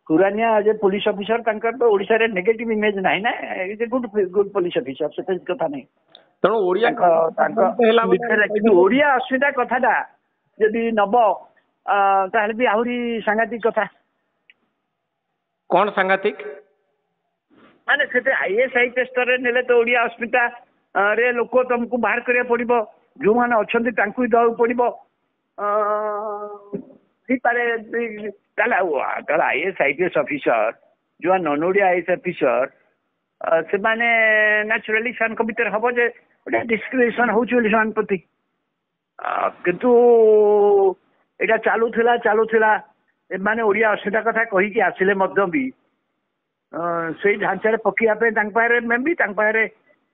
Khurania as a police officer तांकर तो ओडिशा रे नेगेटिव इमेज नाही ना is a good police officer से कथा नहीं तेणु ओडिया ओडिया असुविधा कथाटा जदि नब ताहले भी आहुरी सांघातिक कथा कौन सांघातिक माने से आईएएस आईपीएस स्तर रे नेले तो ओडिया अस्मिता रे लोक तुमको बाहर करिया पड़िबो जो माने अछंती तांकु दउ पड़िबो पारे आईएएस आईपीएस ऑफिसर जो नॉन ओडिया आईएएस ऑफिसर से माने नेचुरली सान को भीतर हबो जे डिस्क्रिमिनेशन होउछ सान प्रति किंतु एटा चालुथिला माने ओडिया अस्मिता कथा कहि कि आसिले मध्य भी से ढांचा पकिया पे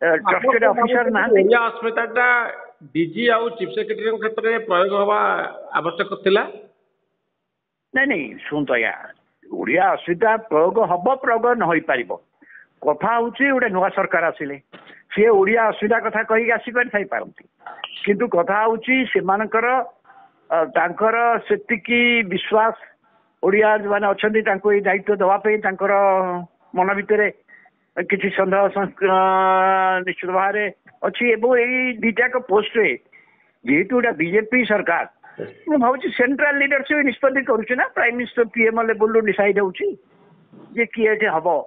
ट्रस्टेड ऑफिसर ना ओडिया अस्मिताटा डीजी आउ चीफ सेक्रेटरी क्षेत्र में प्रयोग हवा आवश्यक थिला नहीं शुण तो या ओडिया अस्मिता प्रयोग न होई पारिबो कथा होची ओडे नुवा सरकार आसिले से ओडिया अस्मिता कथा कहि आसी पारि पारंती किंतु कथा होची सेमानकर तांकर सेतिकी विश्वास ओडिया जो माने अछंती तांको ए दायित्व दवा पे तांकर मन भितरे किसी संदेह निश्चित भाव अच्छी यही दुटा पोस्ट रे जेहेतु बीजेपी सरकार मैं भावी सेंट्रल लीडरशिप निष्पत्ति करुचे ना prime minister PM level decide होची जे किए हम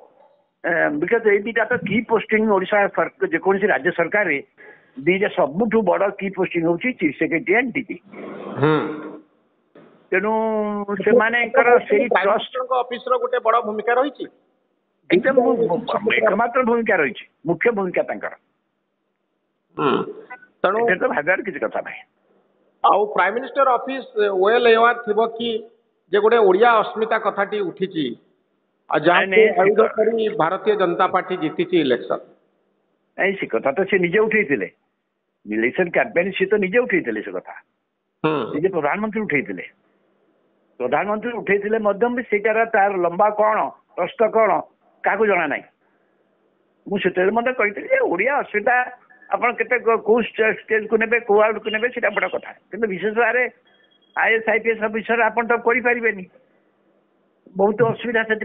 बिकज ये दुटा तो की पोस्टिंग ओडिशा जेकोसी राज्य सरकार रे दुटा सबुठ बड़ की पोस्टिंग होची चीफ सेक्रेटरी एंड डीजी तेणु से ट्रस्ट ऑफिसर गोटे बड़ भूमिका रही एकदम एकमात्र भूमिका रही मुख्य भूमिका तेणु तो भागार किसी कथा नहीं आउ प्राइम मिनिस्टर ऑफिस वेल एवार थिबो कि जे गोटे ओडिया अस्मिता कथाटी उठिची भारतीय जनता पार्टी जीती इलेक्शन ऐसी कथा तो से निजे उठेइथिले इलेक्शन कैंपेन से तो निजे उठेइथिले से कथा निजे प्रधानमंत्री उठेइथिले मध्यम भी सेटार तार लंबा कौन प्रश्न कौन क्या जना ना मुझे मत कही ओडिया अस्मिता आपड़ के स्टेज को ने कौ आउट को ने बड़ कथा कि विशेष भाव में आईएएस आईपीएस ऑफिसर आप तो करें बहुत असुविधा से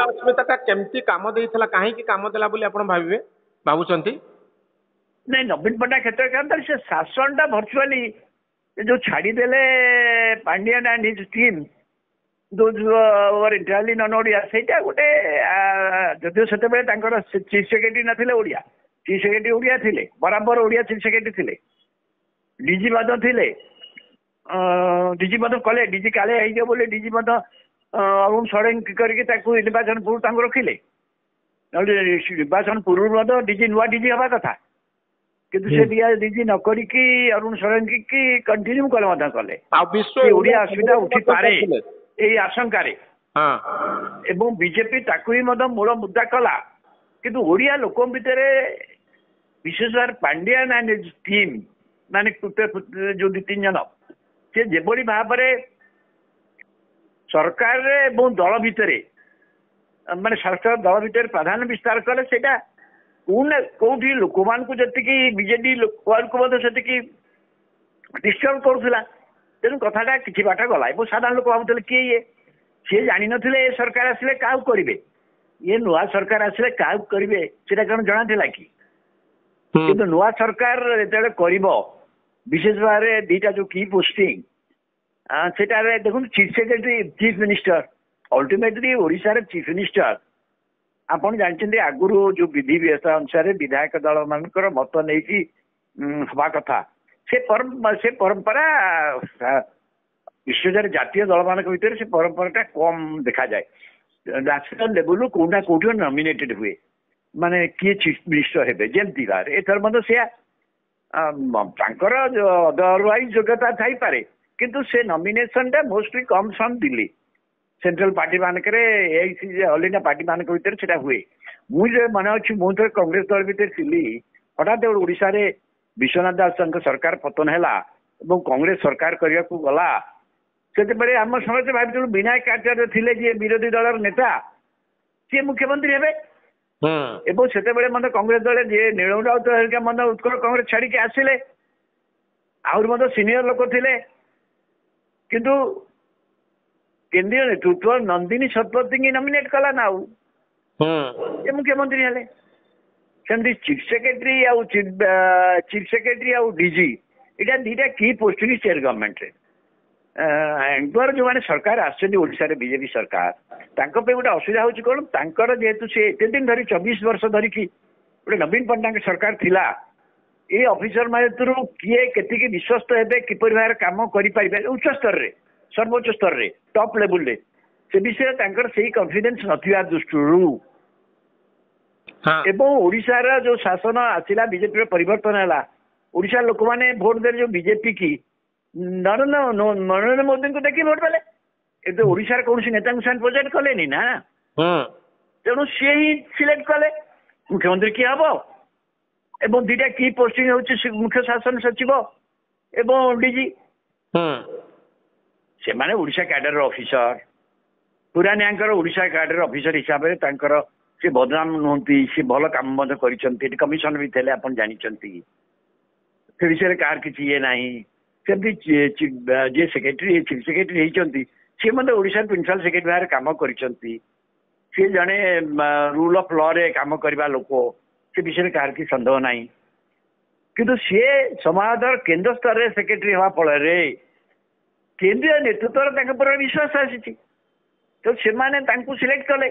अस्मिता केमती काम देइथला काहे की काम देला बोली आपण भाबिबे भाबुचंती नहीं नवीन पट्टनायक क्षेत्र क्या से शासन टा भर्चुआली जो छाड़ी देले Pandian and his team entirely non Odia से गोटे जदिव से चीफ सेक्रेटरी ना ओडिया चीफ सेक्रेटरी ओडिया थे बराबर ओडिया चीफ सेक्रेटरी थे डीजी थे डीजी कले डीजी काले बोले डीजी अरुण षडंगी करके निर्वाचन पूर्व रखिले निर्वाचन पूर्व डीजी नुआ डीजी हवा कथा किंतु से डीजी न करिकी अरुण षडंगी की कंटिन्यू कले ओडिया असुविधा उठी पारे यही आशंकार एवं बीजेपी ताकू ही मूल मुद्दा कला किंतु ओडिया लोक भितर विशेष भाव पांडियन एंड टीम माने जो दु तीन जन से जेभली भाव सरकार दल भितर माने सरकार दल भितर प्राधान्य विस्तार कले सेटा कौटी लोक मान जी बीजेडी को डिस्टर्ब करूला तेणु कथाटा किसी बाट गला साधारण लोक भावुले किए ये सी जान नी सरकार आसिले क्या करेंगे ये नुआ सरकार आसिले क्या करेंगे सीटा कौन जना कि किंतु नुआ सरकार जो विशेष भाव में दुटा जो की पोस्टिंग से देखो chief secretary chief minister ultimately Odisha रे चीफ मिनिस्टर आपन जानते आगुरी जो विधि व्यवस्था अनुसार विधायक दल मानकर मत नहीं हवा कथा से परंपरा विश्व जातीय दल मान भर से परंपरा कम देखा जाए नेशनल लेवल कौटा कौटी नॉमिनेटेड हुए माने किए चीफ मिनिस्टर हेबे जेमती बार एथर मत से अदरवाइज योग्यता थी पारे किंतु से नॉमिनेशन टा मोस्टली कम सम दिल्ली सेंट्रल पार्टी मानक ऑल इंडिया पार्टी मान भर से हुए मुझे मन अच्छी मुझे कांग्रेस दल भर थी हठात ओडिशा रे विश्वनाथ दास सरकार पतन है कांग्रेस सरकार करने को गला से आम समस्त भाई विनायक आचार्य थे जी विरोधी दल नेता सी मुख्यमंत्री हे से मत कांग्रेस दल जी नील राउत मत उत्कल कांग्रेस छाड़ी आसिले आहुरी मत सीनियर लोक थे किंतु केंद्रीय नेतृत्व नंदिनी शतपथी की नॉमिनेट कला ना ये मुख्यमंत्री हेले सेमती चीफ सेक्रेटरी आउ चीफ सेक्रेटरी आउ डीजी इटा दीटा की पोस्टिंग स्टेट गवर्नमेंट रे एंकर जो माने सरकार आछन ओडिसा रे बीजेपी सरकार तांको पे गोटे असुविधा होची कोन तांकर जेहेतु से एते दिन धरी 24 वर्ष धरी की गोटे नवीन पट्टनायक सरकार थिला ये ऑफिसर माने किए केतिकी विश्वस्त हेबे किपरि भार काम करि पाइबे उच्च स्तर रे सर्वोच्च स्तर रे टॉप लेवल रे से विषय तांकर सेही कॉन्फिडेंस नथिया दृष्टिरू एवं ओडिशा जो शासन आसिला बीजेपी परिवर्तन है ओडिशा लोक मैंने भोट दे जो बीजेपी की नरेंद्र मोदी को देखिए भोट देले ए तो ओडिशा कौन नेता को प्रोजेक्ट कले ना तेणु सी ही सिलेक्ट कले मुख्यमंत्री किए हम एवं दीटा की पोस्टिंग होची मुख्य शासन सचिव एवं डीजी से माने ओडिशा कैडर ऑफिसर पुरानी ओडिशा कैडर ऑफिसर हिसाब से बदनाम नुहति सी भल काम कर कमिशन भी थे आप जानते से विषय कार किसी ये ना सेमती जे सेक्रेटरी चीफ सेक्रेटरी होती सी मतलब ओडिशा प्रिंसिपल सेक्रेटरी भाव काम कर जड़े रूल ऑफ लॉ रे काम करवा लोक से विषय कार की संदेह ना किंतु सी समाज केंद्र स्तर रे सेक्रेटरी हवा फल केंद्रीय नेतृत्व पर विश्वास आसी तो से सिलेक्ट कले